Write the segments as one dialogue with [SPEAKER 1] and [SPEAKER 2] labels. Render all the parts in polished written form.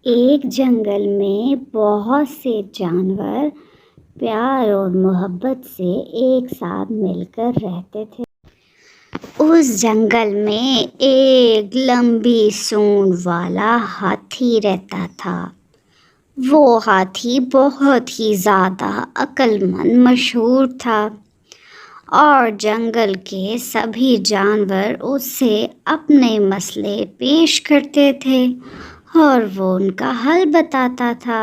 [SPEAKER 1] ایک جنگل میں بہت سے جانور پیار اور محبت سے ایک ساتھ مل کر رہتے تھے۔ اس جنگل میں ایک لمبی سونڈ والا ہاتھی رہتا تھا۔ وہ ہاتھی بہت ہی زیادہ عقل مند مشہور تھا اور جنگل کے سبھی جانور اس سے اپنے مسئلے پیش کرتے تھے اور وہ ان کا حل بتاتا تھا۔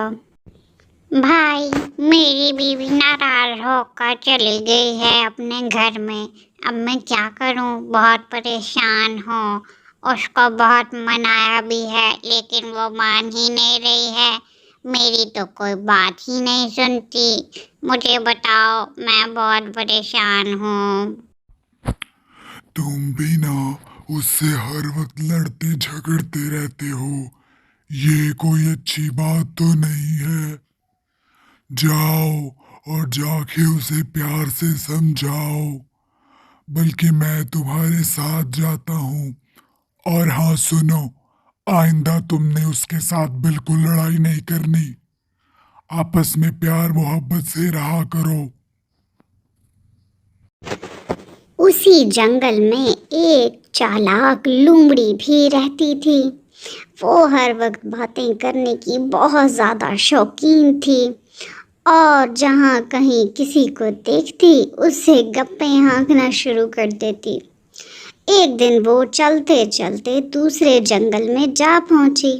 [SPEAKER 2] بھائی، میری بیوی ناراض ہو کر چلی گئی ہے اپنے گھر میں۔ اب میں کیا کروں؟ بہت پریشان ہوں۔ اس کو بہت منایا بھی ہے لیکن وہ مان ہی نہیں رہی ہے۔ میری تو کوئی بات ہی نہیں سنتی۔ مجھے بتاؤ، میں بہت پریشان ہوں۔
[SPEAKER 3] تم بھی نا اس سے ہر وقت لڑتے جھگڑتے رہتے ہو۔ یہ کوئی اچھی بات تو نہیں ہے۔ جاؤ اور جا کے اسے پیار سے سمجھاؤ۔ بلکہ میں تمہارے ساتھ جاتا ہوں۔ اور ہاں سنو، آئندہ تم نے اس کے ساتھ بالکل لڑائی نہیں کرنی۔ آپس میں پیار محبت سے رہا کرو۔
[SPEAKER 2] اسی جنگل میں ایک چالاک لومڑی بھی رہتی تھی۔ وہ ہر وقت باتیں کرنے کی بہت زیادہ شوقین تھی اور جہاں کہیں کسی کو دیکھتی اس سے گپیں ہانکنا شروع کر دیتی۔ ایک دن وہ چلتے چلتے دوسرے جنگل میں جا پہنچی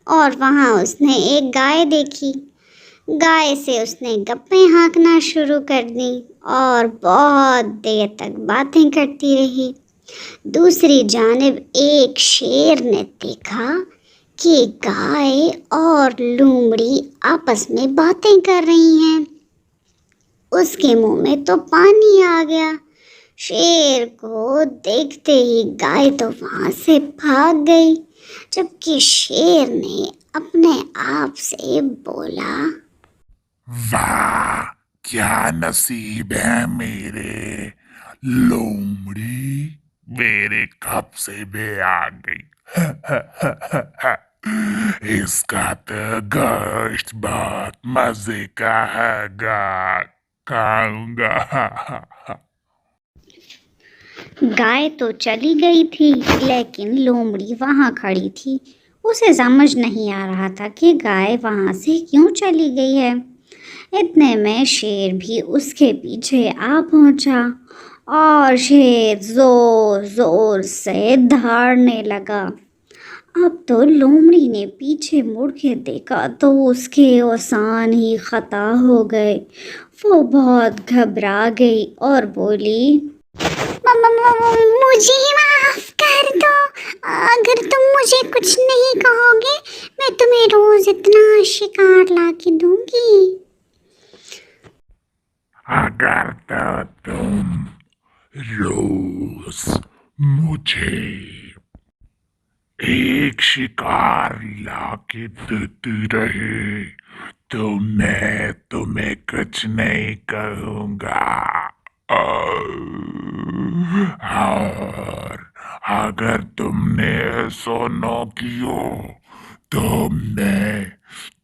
[SPEAKER 2] اور وہاں اس نے ایک گائے دیکھی۔ گائے سے اس نے گپیں ہانکنا شروع کر دیں اور بہت دیر تک باتیں کرتی رہی۔ دوسری جانب ایک شیر نے دیکھا کہ گائے اور لومڑی آپس میں باتیں کر رہی ہیں۔ اس کے منہ میں تو پانی آ گیا۔ شیر کو دیکھتے ہی گائے تو وہاں سے بھاگ گئی، جبکہ شیر نے اپنے آپ سے بولا،
[SPEAKER 3] واہ، کیا نصیب ہے میرے! لومڑی میرے کپ سے بھی آ گئی۔ اس کا تو گوشت بہت مزے کا ہے گا، کھاؤں گا۔
[SPEAKER 1] گائے تو چلی گئی تھی لیکن لومڑی وہاں کھڑی تھی۔ اسے سمجھ نہیں آ رہا تھا کہ گائے وہاں سے کیوں چلی گئی ہے۔ اتنے میں شیر بھی اس کے پیچھے آ پہنچا اور شیر زور زور سے دھاڑنے لگا۔ اب تو لومڑی نے پیچھے مڑ کے دیکھا تو اس کے اوزان ہی خطا ہو گئے۔ وہ بہت گھبرا گئی اور بولی،
[SPEAKER 2] مجھے معاف کر دو۔ اگر تم مجھے کچھ نہیں کہو گے میں تمہیں روز اتنا شکار لا کے دوں گی۔
[SPEAKER 3] اگر تو تم روز مجھے ایک شکار لا کے دیتے رہے تو میں تمہیں کچھ نہیں کہوں گا، اور اگر تم نے ایسا نہ کیا تو میں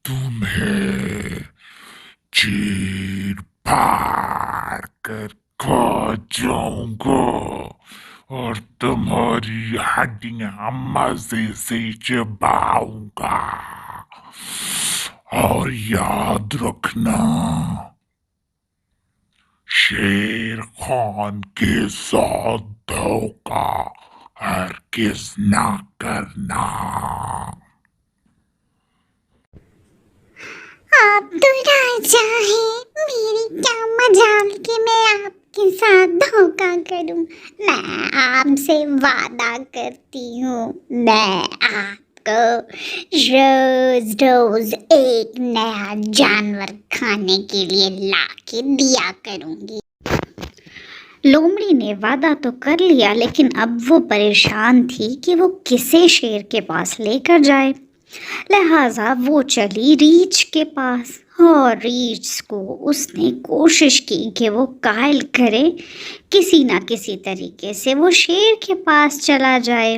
[SPEAKER 3] تمہیں چیر پھاڑ کر کھا جاؤں گا اور تمہاری ہڈیاں مزے سے چباؤں گا۔ اور یاد رکھنا، شیر خان کے ساتھ دھوکہ ہرگز نہ کرنا۔
[SPEAKER 2] آپ تو راجا ہیں، میری کیا مجال کہ میں آپ کے ساتھ دھوکہ کروں۔ میں آپ سے وعدہ کرتی ہوں، میں آپ کو روز روز ایک نیا جانور کھانے کے لیے لا کے دیا کروں گی۔
[SPEAKER 1] لومڑی نے وعدہ تو کر لیا لیکن اب وہ پریشان تھی کہ وہ کسے شیر کے پاس لے کر جائے۔ لہٰذا وہ چلی ریچھ کے پاس اور ریچھ کو اس نے کوشش کی کہ وہ قائل کرے، کسی نہ کسی طریقے سے وہ شیر کے پاس چلا جائے۔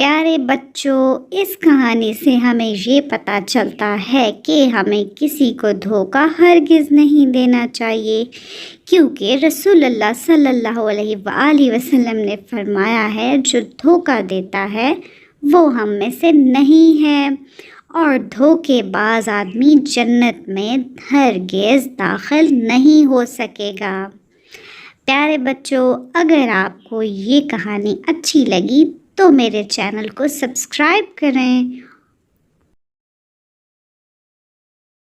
[SPEAKER 1] پیارے بچوں، اس کہانی سے ہمیں یہ پتہ چلتا ہے کہ ہمیں کسی کو دھوکہ ہرگز نہیں دینا چاہیے، کیونکہ رسول اللہ صلی اللہ علیہ وآلہ وسلم نے فرمایا ہے جو دھوکہ دیتا ہے وہ ہم میں سے نہیں ہے، اور دھوکے باز آدمی جنت میں ہرگز داخل نہیں ہو سکے گا۔ پیارے بچوں، اگر آپ کو یہ کہانی اچھی لگی تو میرے چینل کو سبسکرائب کریں